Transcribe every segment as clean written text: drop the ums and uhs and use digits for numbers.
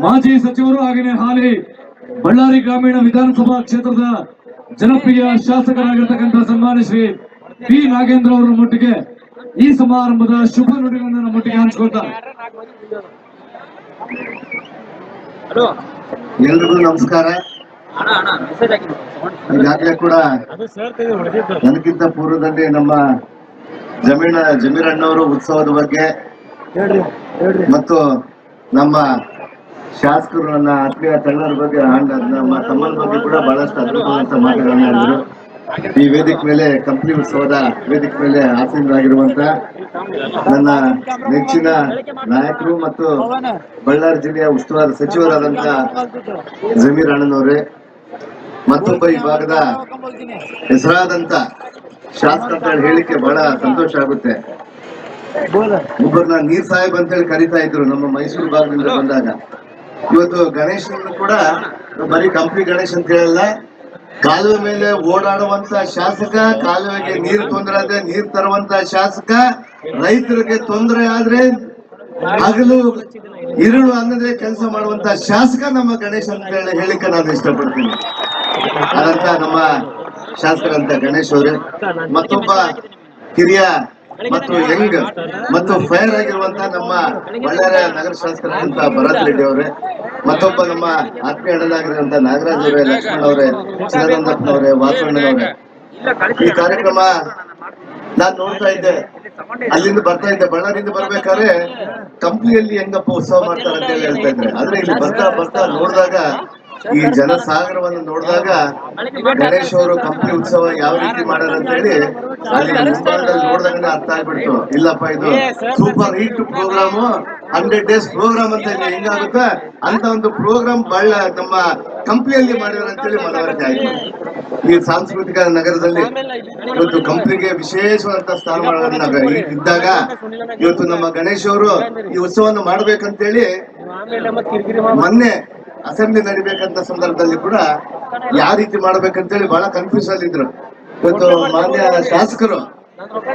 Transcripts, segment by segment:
ಮಾಜಿ ಸಚಿವರು ಹಾಗೆಯೇ ಹಾಲಿ ಬಳ್ಳಾರಿ ಗ್ರಾಮೀಣ ವಿಧಾನಸಭಾ ಕ್ಷೇತ್ರದ ಜನಪ್ರಿಯ ಶಾಸಕರಾಗಿರ್ತಕ್ಕಂಥ ಸನ್ಮಾನ್ಯ ಶ್ರೀ ಪಿ ನಾಗೇಂದ್ರ ಅವರ ಮಟ್ಟಿಗೆ ಈ ಸಮಾರಂಭದ ಶುಭ ನುಡಿಗಳನ್ನು ನಮ್ಮ ಮಟ್ಟಿಗೆ ಹಂಚಿಕೊಳ್ತಾರೆ. ಎಲ್ರಿಗೂ ನಮಸ್ಕಾರ. ಈಗಾಗಲೇ ಕೂಡ ನನಗಿಂತ ಪೂರ್ವದಲ್ಲಿ ನಮ್ಮ ಜಮೀರಣ್ಣವರು ಉತ್ಸವದ ಬಗ್ಗೆ ಮತ್ತು ನಮ್ಮ ಶಾಸಕರು ನನ್ನ ಆತ್ಮೀಯ ತಳ್ಳರ ಬಗ್ಗೆ ನಮ್ಮ ತಮ್ಮನ ಬಗ್ಗೆ ಕೂಡ ಬಹಳಷ್ಟು ಅದ್ಭುತವಾದಂತ ಮಾತುಗಳನ್ನ ಹೇಳಿದ್ರು. ಈ ವೇದಿಕೆ ಮೇಲೆ ಕಂಪನಿ ಉತ್ಸವದ ವೇದಿಕೆ ಮೇಲೆ ಆಸೀನರಾಗಿರುವಂತ ನನ್ನ ನೆಚ್ಚಿನ ನಾಯಕರು ಮತ್ತು ಬಳ್ಳಾರಿ ಜಿಲ್ಲೆಯ ಉಸ್ತುವಾರಿ ಸಚಿವರಾದಂತ ಜಮೀರ್ ಅಣ್ಣನವರೇ, ಮತ್ತೊಬ್ಬ ಈ ಭಾಗದ ಹೆಸರಾದಂತ ಶಾಸಕ ಅಂತ ಹೇಳಿಕ್ಕೆ ಬಹಳ ಸಂತೋಷ ಆಗುತ್ತೆ. ಒಬ್ಬರನ್ನ ನೀರ್ ಸಾಹೇಬ್ ಅಂತ ಹೇಳಿ ಕರಿತಾ ಇದ್ರು ನಮ್ಮ ಮೈಸೂರು ಭಾಗದಿಂದ ಬಂದಾಗ. ಇವತ್ತು ಗಣೇಶನ್ ಕೂಡ ಬರೀ ಕಂಪ್ನಿ ಗಣೇಶ್ ಅಂತ ಹೇಳಲ್ಲ, ಕಾಲುವೆ ಮೇಲೆ ಓಡಾಡುವಂತ ಶಾಸಕ, ಕಾಲುವೆಗೆ ನೀರು ತೊಂದರೆ ಆದ್ರೆ ನೀರು ತರುವಂತ ಶಾಸಕ, ರೈತರಿಗೆ ತೊಂದರೆ ಆದ್ರೆ ಹಗಲು ಇರುಳು ಅನ್ನದೇ ಕೆಲಸ ಮಾಡುವಂತ ಶಾಸಕ ನಮ್ಮ ಗಣೇಶ್ ಅಂತ ಹೇಳಿಕ್ಕೆ ನಾನು ಇಷ್ಟಪಡ್ತೀನಿ. ಅದಂತ ನಮ್ಮ ಶಾಸಕರಂತ ಗಣೇಶ್ ಅವರೇ, ಮತ್ತೊಬ್ಬ ಕಿರಿಯ ಮತ್ತು ಯಂಗ್ ಮತ್ತು ಫೈರ್ ಆಗಿರುವಂತ ನಮ್ಮ ಬಳ್ಳಾರಿ ನಗರ ಶಾಸಕರಾದಂತ ಭರತ್ ರೆಡ್ಡಿ ಅವರೇ, ಮತ್ತೊಬ್ಬ ನಮ್ಮ ಆತ್ಮೀಯ ಅಣ್ಣನಾಗಿರುವಂತ ನಾಗರಾಜ್ ಅವರೇ, ಲಕ್ಷ್ಮಣ್ ಅವರೇ, ಚಿದಾನಂದಪ್ಪನವರೇ, ವಾಸಣ್ಣನವರೇ. ಈ ಕಾರ್ಯಕ್ರಮ ನಾನ್ ನೋಡ್ತಾ ಇದ್ದೆ, ಅಲ್ಲಿಂದ ಬರ್ತಾ ಇದ್ದೆ. ಬಳ್ಳಾರಿಯಿಂದ ಬರ್ಬೇಕಾದ್ರೆ ಕಂಪ್ನಿಯಲ್ಲಿ ಹೆಂಗಪ್ಪ ಉತ್ಸವ ಮಾಡ್ತಾರೆ ಅಂತ ಹೇಳಿ ಹೇಳ್ತಾ ಇದ್ರೆ, ಆದ್ರೆ ಇಲ್ಲಿ ಬರ್ತಾ ಬರ್ತಾ ನೋಡಿದಾಗ, ಈ ಜನಸಾಗರವನ್ನು ನೋಡಿದಾಗ ಗಣೇಶ್ ಅವರು ಕಂಪ್ನಿ ಉತ್ಸವ ಯಾವ ರೀತಿ ಮಾಡ್ಯಾರ ಅಂತ ಹೇಳಿ ಅಲ್ಲಿ ಮುಂಬೈದಲ್ಲಿ ನೋಡಿದಾಗ ಅರ್ಥ ಆಗ್ಬಿಡ್ತು. ಇಲ್ಲಪ್ಪ, ಇದು super hit programme, 100 days programme ಅಂತ ಇಲ್ಲಿ ಹೆಂಗಾಗುತ್ತೆ ಅಂತ ಒಂದು ಪ್ರೋಗ್ರಾಮ್ ನಮ್ಮ ಕಂಪ್ನಿಯಲ್ಲಿ ಮಾಡಿದಾರೆ ಅಂತೇಳಿ ಮನವರಿಕೆ ಆಯ್ತು. ಈ ಸಾಂಸ್ಕೃತಿಕ ನಗರದಲ್ಲಿ ಇವತ್ತು ಕಂಪ್ನಿಗೆ ವಿಶೇಷವಾದಂತ ಸ್ಥಾನಮಾನ ಇದ್ದಾಗ ಇವತ್ತು ನಮ್ಮ ಗಣೇಶ್ ಅವರು ಈ ಉತ್ಸವವನ್ನು ಮಾಡ್ಬೇಕಂತೇಳಿ ಮೊನ್ನೆ ಅಸೆಂಬ್ಲಿ ನಡಿಬೇಕಂತ ಸಂದರ್ಭದಲ್ಲಿ ಕೂಡ ಯಾವ ರೀತಿ ಮಾಡ್ಬೇಕಂತೇಳಿ ಬಹಳ ಕನ್ಫ್ಯೂಸ್ ಆಗಿದ್ರು. ಇವತ್ತು ಮಾನ್ಯ ಶಾಸಕರು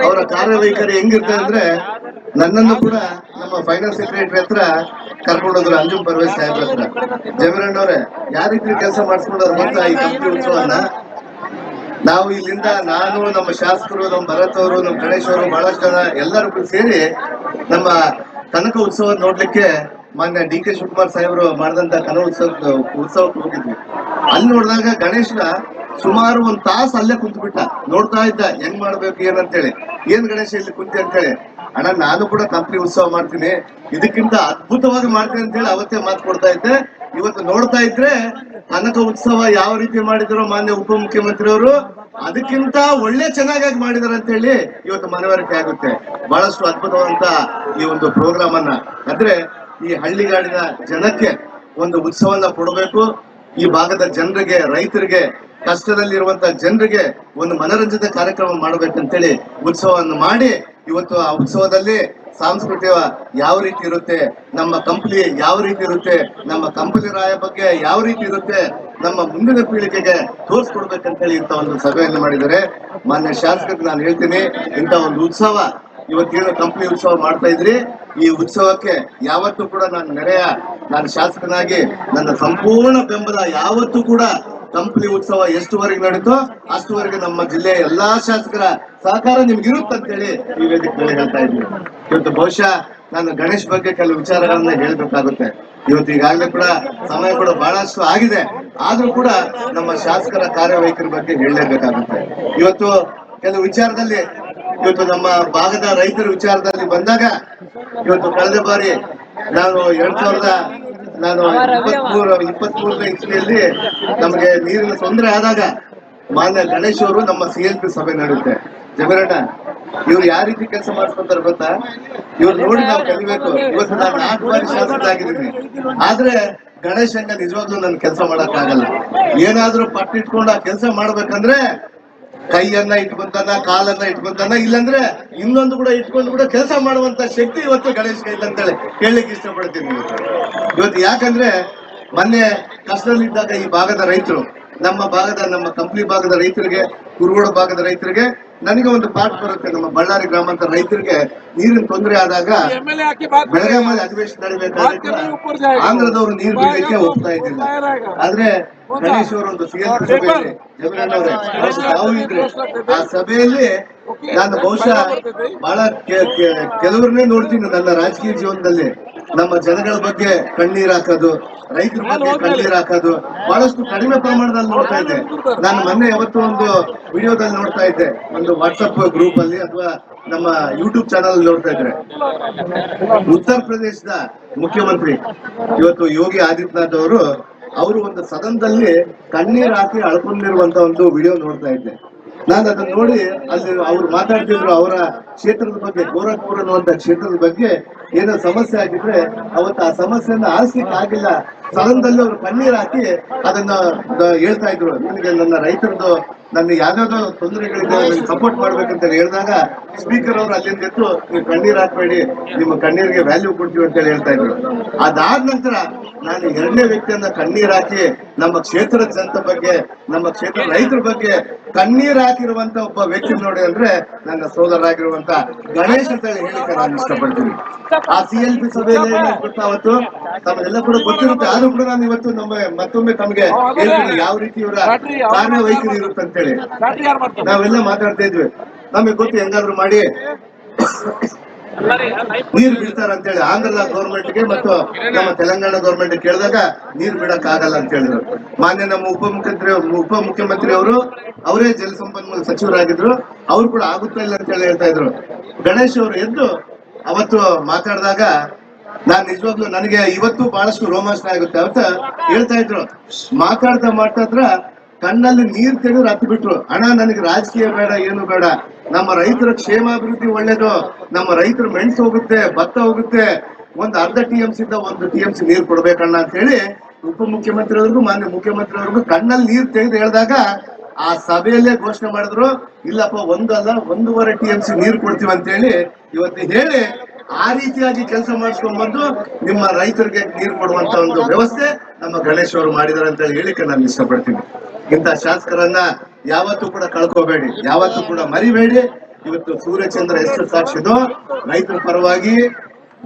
ಅವರ ಕಾರ್ಯವೈಖರಿ ಹೆಂಗಿರ್ತಾರೆ ಅಂದ್ರೆ, ನನ್ನನ್ನು ಕೂಡ ನಮ್ಮ ಫೈನಾನ್ಸ್ ಸೆಕ್ರೆಟರಿ ಹತ್ರ ಕರ್ಕೊಂಡೋದ್ರು, ಅಂಜುಮ್ ಪರ್ವೇಶ್ ಸಾಹೇಬ್ರ ಹತ್ರ. ಜಮೀರಣ್ಣವ್ರೆ, ಯಾವ ರೀತಿ ಕೆಲಸ ಮಾಡಿಸ್ಕೊಂಡವ್ರು ಗೊತ್ತಾ ಈ ಕಂಪ್ನಿ ಉತ್ಸವನ? ನಾವು ಇಲ್ಲಿಂದ ನಾನು, ನಮ್ಮ ಶಾಸಕರು, ನಮ್ಮ ಭರತ್ ಅವರು, ನಮ್ಮ ಗಣೇಶ್ ಅವರು, ಬಹಳಷ್ಟು ಜನ ಎಲ್ಲರೂ ಸೇರಿ ನಮ್ಮ ಕನಕ ಉತ್ಸವ ನೋಡ್ಲಿಕ್ಕೆ ಮಾನ್ಯ ಡಿ ಕೆ ಶಿವಕುಮಾರ್ ಸಾಹೇಬರು ಮಾಡಿದಂತ ಕನಕ ಉತ್ಸವಕ್ಕೆ ಹೋಗಿದ್ವಿ. ಅಲ್ಲಿ ನೋಡಿದಾಗ ಗಣೇಶ್ನ ಸುಮಾರು 1 ತಾಸು ಅಲ್ಲೇ ಕುಂತ್ಬಿಟ್ಟ, ನೋಡ್ತಾ ಇದ್ದ ಹೆಂಗ್ ಮಾಡ್ಬೇಕು ಏನಂತೇಳಿ. ಏನ್ ಗಣೇಶ ಇಲ್ಲಿ ಕುಂತಿ ಅಂತೇಳಿ, ಅಣ್ಣ ನಾನು ಕೂಡ ಕಂಪ್ನಿ ಉತ್ಸವ ಮಾಡ್ತೀನಿ, ಇದಕ್ಕಿಂತ ಅದ್ಭುತವಾಗಿ ಮಾಡ್ತೀನಿ ಅಂತ ಹೇಳಿ ಅವತ್ತೇ ಮಾತು ಕೊಡ್ತಾ ಇದ್ದೆ. ಇವತ್ತು ನೋಡ್ತಾ ಇದ್ರೆ ಕನಕ ಉತ್ಸವ ಯಾವ ರೀತಿ ಮಾಡಿದ್ರು ಮಾನ್ಯ ಉಪಮುಖ್ಯಮಂತ್ರಿ ಅವರು, ಅದಕ್ಕಿಂತ ಒಳ್ಳೆ ಚೆನ್ನಾಗಿ ಮಾಡಿದಾರೆ ಅಂತ ಹೇಳಿ ಇವತ್ತು ಮನವರಿಕೆ ಆಗುತ್ತೆ. ಬಹಳಷ್ಟು ಅದ್ಭುತವಾದಂತ ಈ ಒಂದು ಪ್ರೋಗ್ರಾಮ್ ಅನ್ನ, ಅಂದ್ರೆ ಈ ಹಳ್ಳಿಗಾಡಿನ ಜನಕ್ಕೆ ಒಂದು ಉತ್ಸವನ್ನ ಕೊಡಬೇಕು. ಈ ಭಾಗದ ಜನರಿಗೆ, ರೈತರಿಗೆ, ಕಷ್ಟದಲ್ಲಿರುವಂತ ಜನರಿಗೆ ಒಂದು ಮನರಂಜಿತ ಕಾರ್ಯಕ್ರಮ ಮಾಡ್ಬೇಕಂತೇಳಿ ಉತ್ಸವವನ್ನು ಮಾಡಿ, ಇವತ್ತು ಆ ಉತ್ಸವದಲ್ಲಿ ಸಾಂಸ್ಕೃತಿಕ ಯಾವ ರೀತಿ ಇರುತ್ತೆ, ನಮ್ಮ ಕಂಪನಿ ಯಾವ ರೀತಿ ಇರುತ್ತೆ, ನಮ್ಮ ಕಂಪನಿ ರಾಯ ಬಗ್ಗೆ ಯಾವ ರೀತಿ ಇರುತ್ತೆ, ನಮ್ಮ ಮುಂದಿನ ಪೀಳಿಗೆಗೆ ತೋರಿಸ್ಕೊಡ್ಬೇಕಂತೇಳಿ ಇಂಥ ಒಂದು ಸಭೆಯನ್ನು ಮಾಡಿದ್ದಾರೆ. ಮಾನ್ಯ ಶಾಸಕರಿಗೆ ನಾನು ಹೇಳ್ತೀನಿ, ಇಂಥ ಒಂದು ಉತ್ಸವ ಇವತ್ತೇನು ಕಂಪನಿ ಉತ್ಸವ ಮಾಡ್ತಾ ಇದ್ರಿ, ಈ ಉತ್ಸವಕ್ಕೆ ಯಾವತ್ತೂ ಕೂಡ ನಾನು ಶಾಸಕನಾಗಿ ನನ್ನ ಸಂಪೂರ್ಣ ಬೆಂಬಲ. ಯಾವತ್ತೂ ಕೂಡ ಕಂಪನಿ ಉತ್ಸವ ಎಷ್ಟುವರೆಗೆ ನಡೀತೋ ಅಷ್ಟುವರೆಗೆ ನಮ್ಮ ಜಿಲ್ಲೆಯ ಎಲ್ಲಾ ಶಾಸಕರ ಸಹಕಾರ ನಿಮ್ಗಿರುತ್ತಂತೇಳಿ ಈ ವೇದಿಕೆ ಹೇಳ್ತಾ ಇದ್ವಿ. ಇವತ್ತು ಬಹುಶಃ ನಾನು ಗಣೇಶ್ ಬಗ್ಗೆ ಕೆಲವು ವಿಚಾರಗಳನ್ನ ಹೇಳ್ಬೇಕಾಗುತ್ತೆ. ಇವತ್ತು ಈಗಾಗಲೇ ಕೂಡ ಸಮಯ ಕೂಡ ಬಹಳಷ್ಟು ಆಗಿದೆ, ಆದ್ರೂ ಕೂಡ ನಮ್ಮ ಶಾಸಕರ ಕಾರ್ಯವೈಖರಿ ಬಗ್ಗೆ ಹೇಳಲೇಬೇಕಾಗುತ್ತೆ. ಇವತ್ತು ಕೆಲವು ವಿಚಾರದಲ್ಲಿ, ಇವತ್ತು ನಮ್ಮ ಭಾಗದ ರೈತರ ವಿಚಾರದಲ್ಲಿ ಬಂದಾಗ, ಇವತ್ತು ಕಳೆದ ಬಾರಿ ನಾನು 2023 ಇಸ್ವಿಯಲ್ಲಿ ನಮಗೆ ನೀರಿನ ತೊಂದರೆ ಆದಾಗ ಮಾನ್ಯ ಗಣೇಶ್ ಅವರು ನಮ್ಮ CLP ಸಭೆ ನಡೆಯುತ್ತೆ. ಜಮೀರಣ್ಣ, ಇವ್ರು ಯಾವ ರೀತಿ ಕೆಲಸ ಮಾಡಿಸ್ಕೊಂತಾರೆ ಗೊತ್ತಾ? ಇವ್ರು ನೋಡಿ ನಾವು ಕಲಿಬೇಕು. ಇವತ್ತು ನಾನು 4 ಬಾರಿ ಶಾಸಕರಾಗಿದ್ದೀನಿ, ಆದ್ರೆ ಗಣೇಶ್ ಹಂಗ ನಿಜವಾಗ್ಲೂ ನನ್ ಕೆಲಸ ಮಾಡಕ್ ಆಗಲ್ಲ. ಏನಾದ್ರೂ ಪಟ್ಟಿಟ್ಕೊಂಡು ಆ ಕೆಲಸ ಮಾಡ್ಬೇಕಂದ್ರೆ ಕೈಯನ್ನ ಇಟ್ಕೊಂತಾನ, ಕಾಲನ್ನ ಇಟ್ಕೊಂತಾನ, ಇಲ್ಲಂದ್ರೆ ಇನ್ನೊಂದು ಕೂಡ ಇಟ್ಕೊಂಡು ಕೂಡ ಕೆಲಸ ಮಾಡುವಂತ ಶಕ್ತಿ ಇವತ್ತು ಗಣೇಶ್ ಕೈಲಿ ಅಂತೇಳಿ ಹೇಳಲಿಕ್ಕೆ ಇಷ್ಟಪಡ್ತೀನಿ. ಇವತ್ತು ಯಾಕಂದ್ರೆ ಮೊನ್ನೆ ಕಷ್ಟದಲ್ಲಿದ್ದಾಗ ಈ ಭಾಗದ ರೈತರು, ನಮ್ಮ ಕಂಪ್ನಿ ಭಾಗದ ರೈತರಿಗೆ, ಕುರುಗೋಡು ಭಾಗದ ರೈತರಿಗೆ ನನಗೆ ಒಂದು ಪಾಠ ಬರುತ್ತೆ. ನಮ್ಮ ಬಳ್ಳಾರಿ ಗ್ರಾಮಾಂತರ ರೈತರಿಗೆ ನೀರಿನ ತೊಂದರೆ ಆದಾಗ ಬೆಳಗಾವಿ ಅಧಿವೇಶನ ನಡೀಬೇಕಾದ್ರೆ ಆಂಧ್ರದವರು ನೀರು ಬಿಡ್ಲಿಕ್ಕೆ ಹೋಗ್ತಾ ಇದ್ದಿಲ್ಲ. ಆದ್ರೆ ಗಣೇಶ್ ಅವರು ಒಂದು ಸಿಎಂ ಸಭೆಯಲ್ಲಿ ಜಮೀರಣ್ಣವ್ರೆ ತಾವು ಇದ್ರೆ ಆ ಸಭೆಯಲ್ಲಿ ನಾನು ಬಹುಶಃ ಬಹಳ ಕೆಲವ್ರನ್ನೇ ನೋಡ್ತೀನಿ ನನ್ನ ರಾಜಕೀಯ ಜೀವನದಲ್ಲಿ. ನಮ್ಮ ಜನಗಳ ಬಗ್ಗೆ ಕಣ್ಣೀರ್ ಹಾಕೋದು, ರೈತರ ಬಗ್ಗೆ ಕಣ್ಣೀರ್ ಹಾಕೋದು ಬಹಳಷ್ಟು ಕಡಿಮೆ ಪ್ರಮಾಣದಲ್ಲಿ ನೋಡ್ತಾ ಇದ್ದೆ. ನಾನು ಮೊನ್ನೆ ಯಾವತ್ತೂ ಒಂದು ವಿಡಿಯೋದಲ್ಲಿ ನೋಡ್ತಾ ಇದ್ದೆ, ಒಂದು ವಾಟ್ಸಪ್ ಗ್ರೂಪ್ ಅಲ್ಲಿ ಅಥವಾ ನಮ್ಮ ಯೂಟ್ಯೂಬ್ ಚಾನಲ್ ನೋಡ್ತಾ ಇದ್ರೆ, ಉತ್ತರ ಪ್ರದೇಶದ ಮುಖ್ಯಮಂತ್ರಿ ಇವತ್ತು ಯೋಗಿ ಆದಿತ್ಯನಾಥ್ ಅವರು ಒಂದು ಸದನದಲ್ಲಿ ಕಣ್ಣೀರ್ ಹಾಕಿ ಅಳ್ಕೊಂಡಿರುವಂತ ಒಂದು ವಿಡಿಯೋ ನೋಡ್ತಾ ಇದ್ದೆ. ನಾನು ಅದನ್ನ ನೋಡಿ ಅಲ್ಲಿ ಅವ್ರು ಮಾತಾಡ್ತಿದ್ರು ಅವರ ಕ್ಷೇತ್ರದ ಬಗ್ಗೆ, ಗೋರಖ್ಪುರ್ ಅನ್ನುವಂತ ಕ್ಷೇತ್ರದ ಬಗ್ಗೆ ಏನೋ ಸಮಸ್ಯೆ ಆಗಿದ್ರೆ ಅವತ್ತು ಆ ಸಮಸ್ಯೆಯನ್ನ ಆರಿಸ್ಲಿಕ್ಕೆ ಆಗಿಲ್ಲ. ಸದನದಲ್ಲಿ ಅವರು ಕಣ್ಣೀರ್ ಹಾಕಿ ಅದನ್ನ ಹೇಳ್ತಾ ಇದ್ರು, ನನಗೆ ನನ್ನ ರೈತರದ್ದು ನನ್ನ ಯಾವ್ದಾವ್ದೋ ತೊಂದರೆಗಳಿದೆ ಸಪೋರ್ಟ್ ಮಾಡ್ಬೇಕಂತ ಹೇಳಿದಾಗ ಸ್ಪೀಕರ್ ಅವರು ಅಲ್ಲಿಂದ ಎದ್ದು ನೀವು ಕಣ್ಣೀರ್ ಹಾಕ್ಬೇಡಿ, ನಿಮ್ಮ ಕಣ್ಣೀರಿಗೆ ವ್ಯಾಲ್ಯೂ ಕೊಡ್ತೀವಿ ಅಂತ ಹೇಳ್ತಾ ಇದ್ರು. ಅದಾದ ನಂತರ ನಾನು ಎರಡನೇ ವ್ಯಕ್ತಿಯನ್ನ ಕಣ್ಣೀರ್ ಹಾಕಿ ನಮ್ಮ ಕ್ಷೇತ್ರದ ಜನತೆ ಬಗ್ಗೆ, ನಮ್ಮ ಕ್ಷೇತ್ರದ ರೈತರ ಬಗ್ಗೆ ಕಣ್ಣೀರ್ ಹಾಕಿರುವಂತ ಒಬ್ಬ ವ್ಯಕ್ತಿ ನೋಡಿ ಅಂದ್ರೆ ನನ್ನ ಸೋದರರಾಗಿರುವಂತ ಗಣೇಶ್ ಅಂತ ಹೇಳಿಕ್ಕೆ ನಾನು ಇಷ್ಟಪಡ್ತೀನಿ. ಆ CLP ಸಭೆಯಲ್ಲಿ ಅವತ್ತು ತಮ್ಮೆಲ್ಲ ಕೂಡ ಗೊತ್ತಿರುತ್ತೆ. ಆದ್ರೂ ಕೂಡ ನಾನು ಇವತ್ತು ಮತ್ತೊಮ್ಮೆ ತಮಗೆ ಹೇಳ್ತೀನಿ ಯಾವ ರೀತಿ ಇವರ ಕಾರ್ಯವೈಖರಿ ಇರುತ್ತೆ ಅಂತ ಹೇಳಿ. ನಾವೆಲ್ಲ ಮಾತಾಡ್ತಾ ಇದ್ವಿ, ನಮಗೆ ಗೊತ್ತು ಹೆಂಗಾದ್ರು ಮಾಡಿ ನೀರು ಬಿಡ್ತಾರ ಅಂತ ಹೇಳಿ. ಆಂಧ್ರ ಗೌರ್ಮೆಂಟ್ಗೆ ಮತ್ತು ನಮ್ಮ ತೆಲಂಗಾಣ ಗೌರ್ಮೆಂಟ್ ಕೇಳಿದಾಗ ನೀರು ಬಿಡಕ್ ಆಗಲ್ಲ ಅಂತ ಹೇಳಿದ್ರು. ಮಾನ್ಯ ನಮ್ಮ ಉಪಮುಖ್ಯಮಂತ್ರಿ ಅವರು, ಅವರೇ ಜಲಸಂಪನ್ಮೂಲ ಸಚಿವರಾಗಿದ್ರು, ಅವ್ರು ಕೂಡ ಆಗುತ್ತಾ ಇಲ್ಲ ಅಂತ ಹೇಳಿ ಹೇಳ್ತಾ ಇದ್ರು. ಗಣೇಶ್ ಅವರು ಎದ್ದು ಅವತ್ತು ಮಾತಾಡಿದಾಗ ನಾನ್ ನಿಜವಾಗ್ಲೂ ನನಗೆ ಇವತ್ತು ಬಹಳಷ್ಟು ರೋಮಾಂಚನ ಆಗುತ್ತೆ. ಅವತ್ತ ಹೇಳ್ತಾ ಇದ್ರು, ಮಾತಾಡ್ತಾ ಕಣ್ಣಲ್ಲಿ ನೀರ್ ತೆಗೆದು ಹತ್ತು ಬಿಟ್ರು, ಅಣ್ಣ ನನಗೆ ರಾಜಕೀಯ ಬೇಡ, ಏನು ಬೇಡ, ನಮ್ಮ ರೈತರ ಕ್ಷೇಮಾಭಿವೃದ್ಧಿ ಒಳ್ಳೇದು, ನಮ್ಮ ರೈತರ ಮೆಣಸು ಹೋಗುತ್ತೆ, ಭತ್ತ ಹೋಗುತ್ತೆ, ಒಂದು ಅರ್ಧ TMC ಇಂದ 1 TMC ನೀರು ಕೊಡ್ಬೇಕಣ್ಣ ಅಂತ ಹೇಳಿ ಉಪಮುಖ್ಯಮಂತ್ರಿ ಅವ್ರಿಗೂ ಮಾನ್ಯ ಮುಖ್ಯಮಂತ್ರಿ ಅವ್ರಿಗೂ ಕಣ್ಣಲ್ಲಿ ನೀರು ತೆಗೆದು ಹೇಳಿದಾಗ ಆ ಸಭೆಯಲ್ಲೇ ಘೋಷಣೆ ಮಾಡಿದ್ರು, ಇಲ್ಲಪ್ಪ 1 ಅಲ್ಲ 1.5 TMC ನೀರು ಕೊಡ್ತೀವಿ ಅಂತ ಹೇಳಿ ಇವತ್ತು ಹೇಳಿ ಆ ರೀತಿಯಾಗಿ ಕೆಲಸ ಮಾಡಿಸ್ಕೊಂಡ್ಬಂದು ನಿಮ್ಮ ರೈತರಿಗೆ ನೀರು ಕೊಡುವಂತ ಒಂದು ವ್ಯವಸ್ಥೆ ನಮ್ಮ ಗಣೇಶ್ ಅವರು ಮಾಡಿದಾರೆ ಅಂತ ಹೇಳಿಕ್ಕೆ ನಾನು ಇಷ್ಟಪಡ್ತೀನಿ. ಇಂಥ ಶಾಸಕರನ್ನ ಯಾವತ್ತೂ ಕೂಡ ಕಳ್ಕೋಬೇಡಿ, ಯಾವತ್ತೂ ಕೂಡ ಮರಿಬೇಡಿ. ಇವತ್ತು ಸೂರ್ಯಚಂದ್ರ ಎಷ್ಟು ಸಾಕ್ಷಿದೋ ರೈತರ ಪರವಾಗಿ,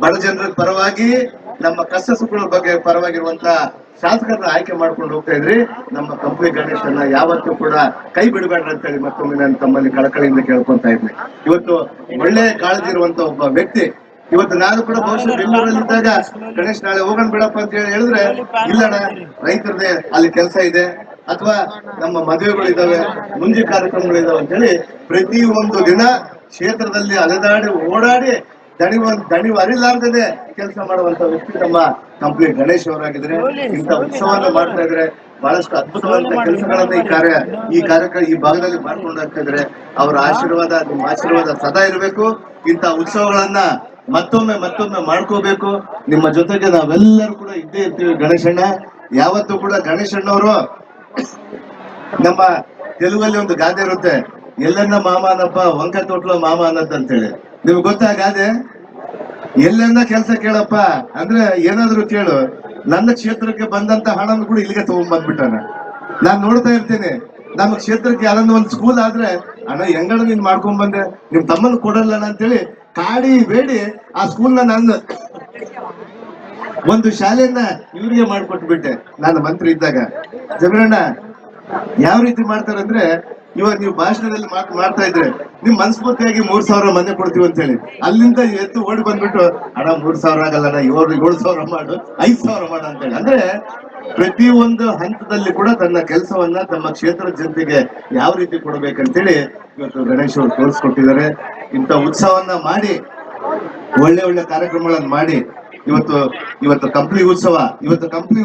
ಬಡ ಜನರ ಪರವಾಗಿ, ನಮ್ಮ ಕಷ್ಟ ಸುಖಗಳ ಬಗ್ಗೆ ಪರವಾಗಿರುವಂತ ಶಾಸಕರನ್ನ ಆಯ್ಕೆ ಮಾಡ್ಕೊಂಡು ಹೋಗ್ತಾ ಇದ್ರಿ. ನಮ್ಮ ಕಂಪ್ಲಿ ಗಣೇಶನ್ನ ಯಾವತ್ತೂ ಕೂಡ ಕೈ ಬಿಡಬೇಡ್ರಿ ಅಂತ ಹೇಳಿ ಮತ್ತೊಮ್ಮೆ ನಾನು ತಮ್ಮಲ್ಲಿ ಕಳಕಳಿಯಿಂದ ಕೇಳ್ಕೊಂತ ಇದ್ವಿ. ಇವತ್ತು ಒಳ್ಳೆ ಕಾಳಜಿ ಇರುವಂತ ಒಬ್ಬ ವ್ಯಕ್ತಿ. ಇವತ್ತು ನಾನು ಕೂಡ ಬಹುಶಃ ಬೆಂಗಳೂರಲ್ಲಿದ್ದಾಗ ಗಣೇಶ್ ನಾಳೆ ಹೋಗೋಣ ಬಿಡಪ್ಪ ಅಂತ ಹೇಳಿ ಹೇಳಿದ್ರೆ, ಇಲ್ಲಣ್ಣ ರೈತರದೇ ಅಲ್ಲಿ ಕೆಲಸ ಇದೆ, ಅಥವಾ ನಮ್ಮ ಮದುವೆಗಳಿದ್ದಾವೆ, ಮುಂಜಿ ಕಾರ್ಯಕ್ರಮಗಳಿದಾವೆ ಅಂತ ಹೇಳಿ ಪ್ರತಿ ಒಂದು ದಿನ ಕ್ಷೇತ್ರದಲ್ಲಿ ಅಲೆದಾಡಿ ಓಡಾಡಿ ದಣಿವು ಅರಿಲಾರ್ದೇ ಕೆಲಸ ಮಾಡುವಂತ ವ್ಯಕ್ತಿ ನಮ್ಮ ಕಂಪ್ಲಿ ಗಣೇಶ್ ಅವರಾಗಿದ್ರೆ. ಇಂಥ ಉತ್ಸವವನ್ನು ಮಾಡ್ತಾ ಇದ್ರೆ, ಬಹಳಷ್ಟು ಅದ್ಭುತವಾದ ಕೆಲಸಗಳನ್ನ ಈ ಭಾಗದಲ್ಲಿ ಮಾಡ್ಕೊಂಡು ಹೋಗ್ತಾ ಇದ್ರೆ, ಅವರ ಆಶೀರ್ವಾದ, ನಿಮ್ಮ ಆಶೀರ್ವಾದ ಸದಾ ಇರಬೇಕು. ಇಂಥ ಉತ್ಸವಗಳನ್ನ ಮತ್ತೊಮ್ಮೆ ಮಾಡ್ಕೋಬೇಕು. ನಿಮ್ಮ ಜೊತೆಗೆ ನಾವೆಲ್ಲರೂ ಕೂಡ ಇದ್ದೇ ಇರ್ತೀವಿ. ಗಣೇಶಣ್ಣ ಯಾವತ್ತೂ ಕೂಡ ಗಣೇಶಣ್ಣವರು, ನಮ್ಮ ತೆಲುಗಲ್ಲಿ ಒಂದು ಗಾದೆ ಇರುತ್ತೆ, ಎಲ್ಲನ್ನ ಮಾಮ ಅನ್ನಪ್ಪ ವಂಕ ತೋಟ್ಲ ಮಾಮ ಅನ್ನತ್ ಅಂತೇಳಿ. ನಿಮ್ಗೆ ಗೊತ್ತಾ ಗಾದೆ? ಎಲ್ಲನ್ನ ಕೆಲಸ ಕೇಳಪ್ಪ ಅಂದ್ರೆ ಏನಾದ್ರು ಕೇಳು, ನನ್ನ ಕ್ಷೇತ್ರಕ್ಕೆ ಬಂದಂತ ಹಣನ ಕೂಡ ಇಲ್ಲಿಗೆ ತಗೊಂಡ್ಬಂದ್ಬಿಟ್ಟಾನ. ನಾನ್ ನೋಡ್ತಾ ಇರ್ತೇನೆ, ನಮ್ಮ ಕ್ಷೇತ್ರಕ್ಕೆ ಯಾರನ್ನ ಒಂದು ಸ್ಕೂಲ್ ಆದ್ರೆ, ಅಣ್ಣ ಹೆಂಗಣ ನೀನ್ ಮಾಡ್ಕೊಂಡ್ ಬಂದೆ, ನಿಮ್ ತಮ್ಮನ್ ಕೊಡಲ್ಲ ಅಂತೇಳಿ ಕಾಡಿ ಬೇಡಿ ಆ ಸ್ಕೂಲ್ನ ನಾನು ಒಂದು ಶಾಲೆಯನ್ನ ಇವ್ರಿಗೆ ಮಾಡ್ಕೊಟ್ಬಿಟ್ಟೆ ನಾನು ಮಂತ್ರಿ ಇದ್ದಾಗ. ಜಮೀರಣ್ಣ ಯಾವ ರೀತಿ ಮಾಡ್ತಾರೆ ಅಂದ್ರೆ, ಇವಾಗ ನೀವು ಭಾಷಣದಲ್ಲಿ ಮಾಡ್ತಾ ಇದ್ರೆ ನಿಮ್ ಮನಸ್ಫೂರ್ತಿಯಾಗಿ 3,000 ಮನೆ ಕೊಡ್ತೀವಿ ಅಂತ ಹೇಳಿ ಅಲ್ಲಿಂದ ಎತ್ತು ಓಡಿ ಬಂದ್ಬಿಟ್ಟು, ಅಣ್ಣ 3,000 ಆಗಲ್ಲ, 7,000 ಮಾಡು, 5,000 ಮಾಡು ಅಂತ ಹೇಳಿ. ಅಂದ್ರೆ ಪ್ರತಿ ಒಂದು ಹಂತದಲ್ಲಿ ಕೂಡ ತನ್ನ ಕೆಲಸವನ್ನ ತಮ್ಮ ಕ್ಷೇತ್ರದ ಜನತೆಗೆ ಯಾವ ರೀತಿ ಕೊಡ್ಬೇಕಂತೇಳಿ ಇವತ್ತು ಗಣೇಶ್ ಅವರು ತೋರಿಸ್ಕೊಟ್ಟಿದ್ದಾರೆ. ಇಂಥ ಉತ್ಸವನ್ನ ಮಾಡಿ, ಒಳ್ಳೆ ಕಾರ್ಯಕ್ರಮಗಳನ್ನ ಮಾಡಿ ಇವತ್ತು ಕಂಪ್ಲಿ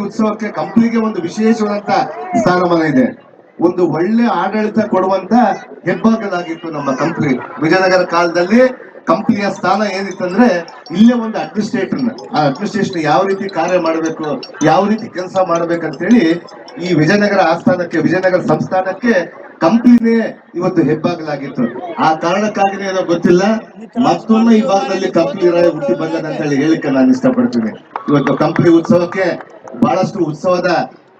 ಉತ್ಸವಕ್ಕೆ ಕಂಪ್ಲಿಗೆ ಒಂದು ವಿಶೇಷವಾದಂತ ಸ್ಥಾನಮಾನ ಇದೆ. ಒಂದು ಒಳ್ಳೆ ಆಡಳಿತ ಕೊಡುವಂತ ಹೆಬ್ಬಾಗಲಾಗಿತ್ತು ನಮ್ಮ ಕಂಪ್ಲಿ. ವಿಜಯನಗರ ಕಾಲದಲ್ಲಿ ಕಂಪ್ನಿಯ ಸ್ಥಾನ ಏನಿತ್ತಂದ್ರೆ, ಇಲ್ಲೇ ಒಂದು ಅಡ್ಮಿನಿಸ್ಟ್ರೇಷನ್ ಯಾವ ರೀತಿ ಕಾರ್ಯ ಮಾಡಬೇಕು, ಯಾವ ರೀತಿ ಕೆಲಸ ಮಾಡ್ಬೇಕಂತೇಳಿ ಈ ವಿಜಯನಗರ ವಿಜಯನಗರ ಸಂಸ್ಥಾನಕ್ಕೆ ಕಂಪ್ನಿನೇ ಇವತ್ತು ಹೆಬ್ಬಾಗಲಾಗಿತ್ತು. ಆ ಕಾರಣಕ್ಕಾಗಿನೇ ಏನೋ ಗೊತ್ತಿಲ್ಲ, ಮತ್ತೊಮ್ಮೆ ಈ ಭಾಗದಲ್ಲಿ ಕಂಪ್ನಿ ಹುಟ್ಟಿ ಬಂದದ ಅಂತ ಹೇಳಿ ಹೇಳಿಕ್ಕೆ ನಾನು ಇಷ್ಟಪಡ್ತೀನಿ. ಇವತ್ತು ಕಂಪ್ನಿ ಉತ್ಸವಕ್ಕೆ ಬಹಳಷ್ಟು ಉತ್ಸವದ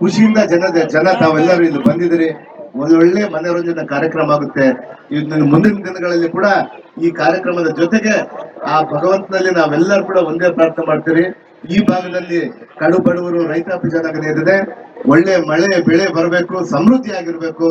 ಖುಷಿಯಿಂದ ಜನ ತಾವೆಲ್ಲರೂ ಇಲ್ಲಿ ಬಂದಿದ್ದೀರಿ. ಒಳ್ಳೊಳ್ಳೆ ಮನೋರಂಜನಾ ಕಾರ್ಯಕ್ರಮ ಆಗುತ್ತೆ. ಇನ್ನು ಮುಂದಿನ ದಿನಗಳಲ್ಲಿ ಕೂಡ ಈ ಕಾರ್ಯಕ್ರಮದ ಜೊತೆಗೆ ಆ ಭಗವಂತನಲ್ಲಿ ನಾವೆಲ್ಲರೂ ಕೂಡ ಒಂದೇ ಪ್ರಾರ್ಥನೆ ಮಾಡ್ತೀರಿ. ಈ ಭಾಗದಲ್ಲಿ ಕಡು ಬಡವರು ರೈತಾಪಿ ಜನಾಂಗ ಏನಿದೆ, ಒಳ್ಳೆ ಮಳೆ ಬೆಳೆ ಬರಬೇಕು, ಸಮೃದ್ಧಿ ಆಗಿರ್ಬೇಕು,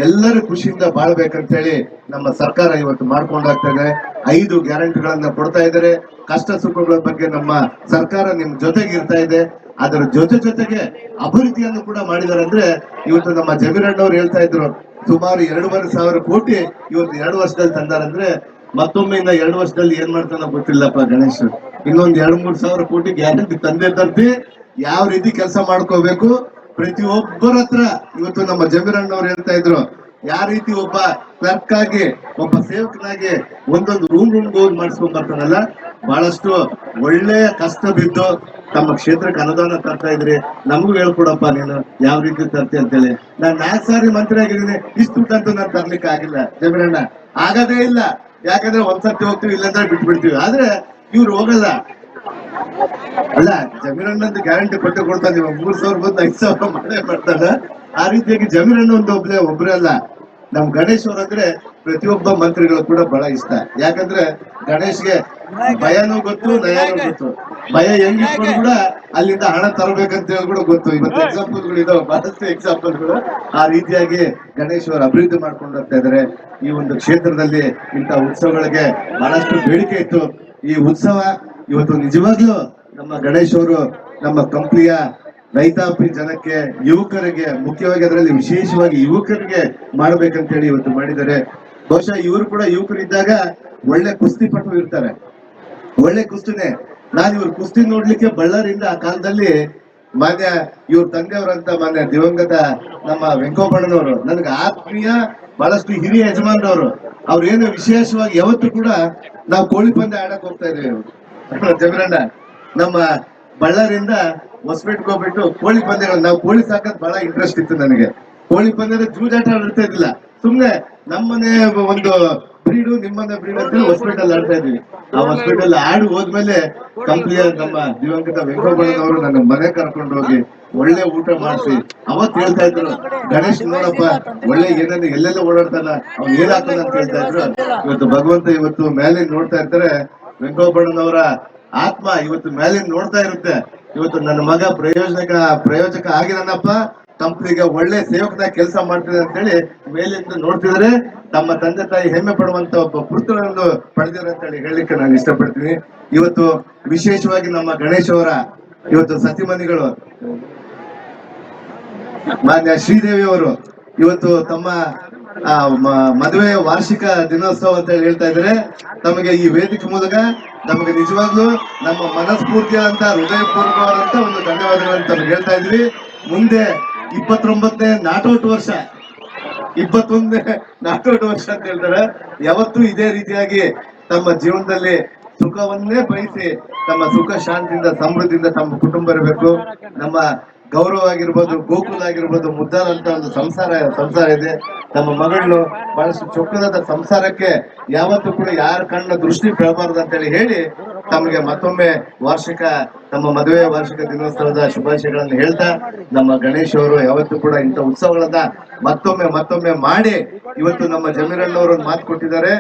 ಎಲ್ಲರೂ ಖುಷಿಯಿಂದ ಬಾಳ್ಬೇಕಂತ ಹೇಳಿ ನಮ್ಮ ಸರ್ಕಾರ ಇವತ್ತು ಮಾಡ್ಕೊಂಡಾಗ್ತಾ ಇದೆ. 5 ಗ್ಯಾರಂಟಿಗಳನ್ನ ಕೊಡ್ತಾ ಇದ್ದಾರೆ. ಕಷ್ಟ ಸುಖಗಳ ಬಗ್ಗೆ ನಮ್ಮ ಸರ್ಕಾರ ನಿಮ್ ಜೊತೆಗೆ ಇರ್ತಾ ಇದೆ. ಅದರ ಜೊತೆಗೆ ಅಭಿವೃದ್ಧಿಯನ್ನು ಕೂಡ ಮಾಡಿದ್ದಾರೆ. ಅಂದ್ರೆ ಇವತ್ತು ನಮ್ಮ ಜಮೀರಣ್ಣವ್ರು ಹೇಳ್ತಾ ಇದ್ರು, ಸುಮಾರು 2,500 ಕೋಟಿ ಇವತ್ತು 2 ವರ್ಷದಲ್ಲಿ ತಂದಾರಂದ್ರೆ, ಮತ್ತೊಮ್ಮೆ ಇನ್ನ 2 ವರ್ಷದಲ್ಲಿ ಏನ್ ಮಾಡ್ತಾನೋ ಗೊತ್ತಿಲ್ಲಪ್ಪ ಗಣೇಶ್. ಇನ್ನೊಂದ್ 2-3 ಸಾವಿರ ಕೋಟಿ ಗ್ಯಾರಂಟಿ ತಂದೆ ಯಾವ ರೀತಿ ಕೆಲಸ ಮಾಡ್ಕೋಬೇಕು ಪ್ರತಿಯೊಬ್ಬರ ಹತ್ರ ಇವತ್ತು ನಮ್ಮ ಜಮೀರಣ್ಣವ್ರು ಹೇಳ್ತಾ ಇದ್ರು, ಯಾವ ರೀತಿ ಒಬ್ಬ ಕ್ಲರ್ಕ್ ಆಗಿ ಒಬ್ಬ ಸೇವಕನಾಗಿ ಒಂದೊಂದು ರೂಮ್ಗೆ ಹೋಗಿ ಮಾಡಿಸ್ಕೊಂಡ್ ಬರ್ತಾನಲ್ಲ, ಬಹಳಷ್ಟು ಒಳ್ಳೆಯ ಕಷ್ಟ ಬಿದ್ದು ತಮ್ಮ ಕ್ಷೇತ್ರಕ್ಕೆ ಅನುದಾನ ತರ್ತಾ ಇದ್ರಿ. ನಮಗೂ ಹೇಳ್ಕೊಡಪ್ಪ ನೀನು ಯಾವ ರೀತಿ ತರ್ತಿ ಅಂತೇಳಿ. ನಾನ್ 4 ಸಾರಿ ಮಂತ್ರಿ ಆಗಿದ್ದೀನಿ, ಇಷ್ಟು ದುಡ್ಡಂತೂ ನಾನು ತರ್ಲಿಕ್ಕೆ ಆಗಿಲ್ಲ ಜಮೀರಣ್ಣ, ಆಗದೇ ಇಲ್ಲ. ಯಾಕಂದ್ರೆ ಒಂದ್ಸರ್ತಿ ಹೋಗ್ತೀವಿ, ಇಲ್ಲಾಂದ್ರೆ ಬಿಟ್ಬಿಡ್ತೀವಿ. ಆದ್ರೆ ಇವ್ರು ಹೋಗಲ್ಲ ಅಲ್ಲ. ಜಮೀರಣ್ಣಂತ ಗ್ಯಾರಂಟಿ ಕೊಡ್ತಾನೆ, ನೀವು 3,000 ಬಂದು 5,000 ಮಾಡೇ ಮಾಡ್ತಾನ. ಆ ರೀತಿಯಾಗಿ ಜಮೀರಣ್ಣ ಒಬ್ರೇ ಅಲ್ಲ, ನಮ್ ಗಣೇಶ್ ಅವ್ರಂದ್ರೆ ಪ್ರತಿಯೊಬ್ಬ ಮಂತ್ರಿಗಳು ಕೂಡ ಬಹಳ ಇಷ್ಟ. ಯಾಕಂದ್ರೆ ಗಣೇಶ್ಗೆ ಭಯನೂ ಗೊತ್ತು, ನಯನೂ ಗೊತ್ತು. ಭಯ ಹೆಂಗಿಸ್ಕೊಂಡು ಕೂಡ ಅಲ್ಲಿಂದ ಹಣ ತರಬೇಕಂತ ಹೇಳಿ ಕೂಡ ಗೊತ್ತು. ಇವತ್ತು ಎಕ್ಸಾಂಪಲ್ಗಳು ಇದಾವೆ, ಬಹಳಷ್ಟು ಎಕ್ಸಾಂಪಲ್ಗಳು. ಆ ರೀತಿಯಾಗಿ ಗಣೇಶ್ ಅವರು ಅಭಿವೃದ್ಧಿ ಮಾಡ್ಕೊಂಡು ಹೋಗ್ತಾ ಇದಾರೆ. ಈ ಒಂದು ಕ್ಷೇತ್ರದಲ್ಲಿ ಇಂಥ ಉತ್ಸವಗಳಿಗೆ ಬಹಳಷ್ಟು ಬೇಡಿಕೆ ಇತ್ತು. ಈ ಉತ್ಸವ ಇವತ್ತು ನಿಜವಾಗ್ಲೂ ನಮ್ಮ ಗಣೇಶ್ ಅವರು ನಮ್ಮ ಕಂಪ್ನಿಯ ರೈತಾಪಿ ಜನಕ್ಕೆ, ಯುವಕರಿಗೆ, ಮುಖ್ಯವಾಗಿ ಅದರಲ್ಲಿ ವಿಶೇಷವಾಗಿ ಯುವಕರಿಗೆ ಮಾಡ್ಬೇಕಂತ ಹೇಳಿ ಇವತ್ತು ಮಾಡಿದ್ದಾರೆ. ಬಹುಶಃ ಇವರು ಕೂಡ ಯುವಕರಿದ್ದಾಗ ಒಳ್ಳೆ ಕುಸ್ತಿಪಟು ಇರ್ತಾರೆ, ಒಳ್ಳೆ ಕುಸ್ತಿನೇ. ನಾನು ಇವ್ರ ಕುಸ್ತಿ ನೋಡ್ಲಿಕ್ಕೆ ಬಳ್ಳಾರಿಯಿಂದ ಆ ಕಾಲದಲ್ಲಿ ಮಾನ್ಯ ಇವ್ರ ತಂದೆಯವರಂತ ಮಾನ್ಯ ದಿವಂಗತ ನಮ್ಮ ವೆಂಕೋಬಣ್ಣನವರು ನನಗೆ ಆತ್ಮೀಯ, ಬಹಳಷ್ಟು ಹಿರಿಯ ಯಜಮಾನ್ರವರು. ಅವ್ರೇನು ವಿಶೇಷವಾಗಿ ಯಾವತ್ತು ಕೂಡ ನಾವು ಕೋಳಿ ಪಂದ್ಯ ಆಡಕ್ ಹೋಗ್ತಾ ಇದ್ವಿ ಜಮೀರಣ್ಣ. ನಮ್ಮ ಬಳ್ಳಾರಿಯಿಂದ ಹೊಸಪೇಟೆಗೆ ಹೋಗ್ಬಿಟ್ಟು ಕೋಳಿ ಪಂದ್ಯಗಳು, ನಾವು ಕೋಳಿ ಸಾಕದ್ ಬಹಳ ಇಂಟ್ರೆಸ್ಟ್ ಇತ್ತು ನನಗೆ. ಕೋಳಿ ಪಂದ್ಯದ ಜೂಜಾಟ ಆಡ್ತಾ ಇದ್ದಿಲ್ಲ, ಸುಮ್ನೆ ನಮ್ಮನೆ ಒಂದು ಬ್ರೀಡು ನಿಮ್ಮನೆ ಬ್ರೀಡ್ ಅಂತ ಹೊಸಪೇಟೆಲ್ಲಿ ಆಡ್ತಾ ಇದ್ವಿ. ಆ ಹೊಸಪೇಟೆಲ್ಲಿ ಆಡಿ ಹೋದ್ಮೇಲೆ ಕಂಪ್ನಿಯ ನಮ್ಮ ದಿವಂಗತ ವೆಂಕಟರಮಣನವರು ನನ್ನ ಮನೆ ಕರ್ಕೊಂಡು ಹೋಗಿ ಒಳ್ಳೆ ಊಟ ಮಾಡಿಸಿ ಅವತ್ತು ಹೇಳ್ತಾ ಇದ್ರು, ಗಣೇಶ್ ನೋಡಪ್ಪ ಒಳ್ಳೆ ಏನೇನು ಎಲ್ಲೆಲ್ಲ ಓಡಾಡ್ತಾನ, ಅವ್ನು ಏನಾಗ್ತಾನ ಅಂತ ಹೇಳ್ತಾ ಇದ್ರು. ಇವತ್ತು ಭಗವಂತ ಇವತ್ತು ಮೇಲೆ ನೋಡ್ತಾ ಇರ್ತಾರೆ. ವೆಂಕಟರಮಣನವರ ಆತ್ಮ ಇವತ್ತು ಮೇಲಿಂದ ನೋಡ್ತಾ ಇರುತ್ತೆ. ಇವತ್ತು ನನ್ನ ಮಗ ಪ್ರಯೋಜಕ ಆಗಿದಾನಪ್ಪ, ಕಂಪ್ನಿಗೆ ಒಳ್ಳೆ ಸೇವಕನಾಗಿ ಕೆಲಸ ಮಾಡ್ತಿದೆ ಅಂತ ಹೇಳಿ ಮೇಲಿಂದ ನೋಡ್ತಿದ್ದಾರೆ. ತಮ್ಮ ತಂದೆ ತಾಯಿ ಹೆಮ್ಮೆ ಪಡುವಂತ ಒಬ್ಬ ಪುತ್ರನನ್ನು ಪಡೆದಿದ್ದಾರೆ ಅಂತ ಹೇಳಿ ಹೇಳಲಿಕ್ಕೆ ನಾನು ಇಷ್ಟಪಡ್ತೀನಿ. ಇವತ್ತು ವಿಶೇಷವಾಗಿ ನಮ್ಮ ಗಣೇಶ್ ಅವರ ಇವತ್ತು ಸತಿಮನಿಗಳು ಮಾನ್ಯ ಶ್ರೀದೇವಿ ಅವರು ಇವತ್ತು ತಮ್ಮ ಮದುವೆ ವಾರ್ಷಿಕ ದಿನೋತ್ಸವ ಅಂತ ಹೇಳ್ತಾ ಇದ್ದಾರೆ. ತಮಗೆ ಈ ವೇದಿಕೆ ಮೂಲಕ ನಮಗೆ ನಿಜವಾಗ್ಲೂ ನಮ್ಮ ಮನಸ್ಫೂರ್ತಿಯಾದಂತ ಹೃದಯಪೂರ್ವಕವಾದಂತ ಒಂದು ಧನ್ಯವಾದಗಳನ್ನು ತಮಗೆ ಹೇಳ್ತಾ ಇದ್ವಿ. ಮುಂದೆ 29ನೇ ನಾಟೌಟ್ ವರ್ಷ, 21ನೇ ನಾಟೌಟ್ ವರ್ಷ ಅಂತ ಹೇಳ್ತಾರೆ. ಯಾವತ್ತೂ ಇದೇ ರೀತಿಯಾಗಿ ತಮ್ಮ ಜೀವನದಲ್ಲಿ ಸುಖವನ್ನೇ ಬಯಸಿ ತಮ್ಮ ಸುಖ ಶಾಂತಿಯಿಂದ ಸಮೃದ್ಧಿಯಿಂದ ತಮ್ಮ ಕುಟುಂಬ ಇರಬೇಕು. ನಮ್ಮ ಗೌರವ ಆಗಿರ್ಬೋದು, ಗೋಕುಲ ಆಗಿರ್ಬೋದು, ಮುದ್ದಾದಂತ ಒಂದು ಸಂಸಾರ ಇದೆ. ನಮ್ಮ ಮಗಳು ಬಹಳಷ್ಟು ಚೊಕ್ಕದಾದ ಸಂಸಾರಕ್ಕೆ ಯಾವತ್ತೂ ಕೂಡ ಯಾರ ಕಣ್ಣ ದೃಷ್ಟಿ ಬೀಳಬಾರದು ಅಂತ ಹೇಳಿ ತಮಗೆ ಮತ್ತೊಮ್ಮೆ ನಮ್ಮ ಮದುವೆ ವಾರ್ಷಿಕ ದಿನೋತ್ಸವದ ಶುಭಾಶಯಗಳನ್ನು ಹೇಳ್ತಾ, ನಮ್ಮ ಗಣೇಶ್ ಅವರು ಯಾವತ್ತೂ ಕೂಡ ಇಂಥ ಉತ್ಸವಗಳನ್ನ ಮತ್ತೊಮ್ಮೆ ಮಾಡಿ ಇವತ್ತು ನಮ್ಮ ಜಮೀರಣ್ಣವರು ಒಂದು ಮಾತು ಕೊಟ್ಟಿದ್ದಾರೆ.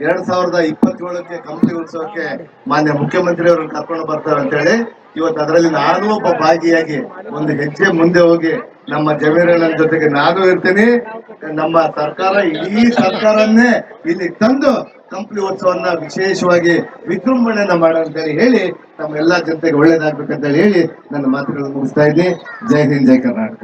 2027ಕ್ಕೆ ಕಂಪ್ನಿ ಉತ್ಸವಕ್ಕೆ ಮಾನ್ಯ ಮುಖ್ಯಮಂತ್ರಿ ಅವರನ್ನು ಕರ್ಕೊಂಡು ಬರ್ತಾರೆ ಅಂತ ಹೇಳಿ. ಇವತ್ತು ಅದರಲ್ಲಿ ನಾನು ಒಬ್ಬ ಭಾಗಿಯಾಗಿ ಒಂದು ಹೆಜ್ಜೆ ಮುಂದೆ ಹೋಗಿ ನಮ್ಮ ಜಮೀರಣ್ಣನ ಜೊತೆಗೆ ನಾನು ಇರ್ತೀನಿ. ನಮ್ಮ ಸರ್ಕಾರ ಇಡೀ ಸರ್ಕಾರನ್ನೇ ಇಲ್ಲಿ ತಂದು ಕಂಪ್ನಿ ಉತ್ಸವನ್ನ ವಿಶೇಷವಾಗಿ ವಿಜೃಂಭಣೆಯನ್ನ ಅಂತ ಹೇಳಿ ನಮ್ಮ ಎಲ್ಲಾ ಜನತೆಗೆ ಒಳ್ಳೇದಾಗ್ಬೇಕಂತ ಹೇಳಿ ನನ್ನ ಮಾತುಗಳನ್ನು ಮುಗಿಸ್ತಾ ಇದ್ದೀನಿ. ಜೈ ಹಿಂದ್, ಜೈ ಕರ್ನಾಟಕ.